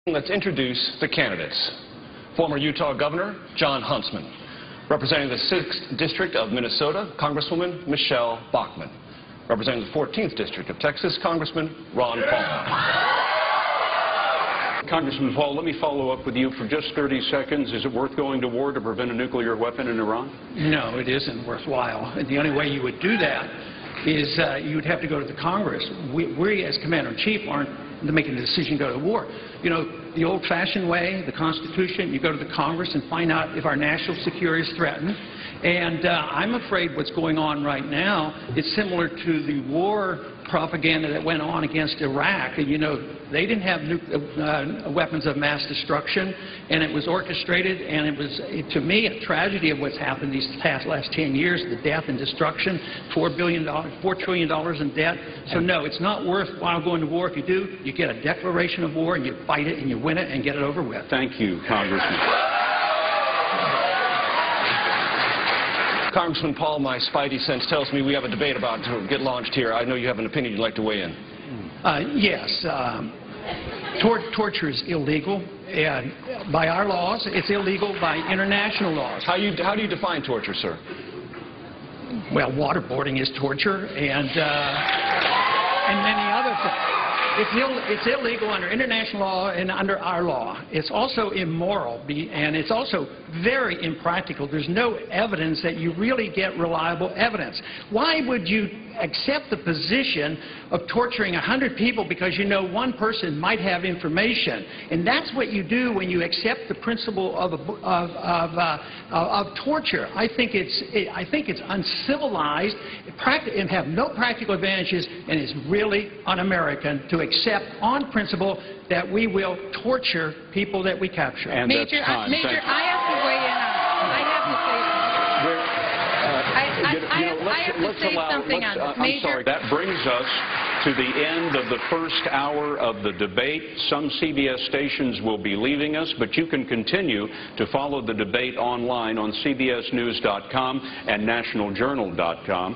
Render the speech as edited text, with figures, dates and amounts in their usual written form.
Let's introduce the candidates. Former Utah Governor Jon Huntsman. Representing the 6th District of Minnesota, Congresswoman Michelle Bachmann. Representing the 14th District of Texas, Congressman Ron Paul. Congressman Paul, let me follow up with you for just 30 seconds. Is it worth going to war to prevent a nuclear weapon in Iran? No, it isn't worthwhile. And the only way you would do that is you would have to go to the Congress. We as Commander-in-Chief aren't making the decision to go to war. You know, the old-fashioned way, the Constitution, you go to the Congress and find out if our national security is threatened. And I'm afraid what's going on right now is similar to the war propaganda that went on against Iraq. And, you know, they didn't have weapons of mass destruction, and it was orchestrated, and it was, to me, a tragedy of what's happened these last 10 years, the death and destruction, $4 trillion in debt. So, no, it's not worthwhile going to war. If you do, you get a declaration of war, and you fight it, and you win it, and get it over with. Thank you, Congressman. Congressman Paul, my spidey sense tells me we have a debate about to get launched here. I know you have an opinion you'd like to weigh in. Yes. Torture is illegal. And by our laws, it's illegal by international laws. How do you define torture, sir? Well, waterboarding is torture, and many other things. It's illegal under international law and under our law. It's also immoral, and it's also very impractical. There's no evidence that you really get reliable evidence. Why would you accept the position of torturing 100 people because you know one person might have information? And that's what you do when you accept the principle of torture. I think it's uncivilized and have no practical advantages, and it's really un-American to accept on principle that we will torture people that we capture. And Major, I have to weigh in on this. I'm sorry. That brings us to the end of the first hour of the debate. Some CBS stations will be leaving us, but you can continue to follow the debate online on CBSNews.com and NationalJournal.com.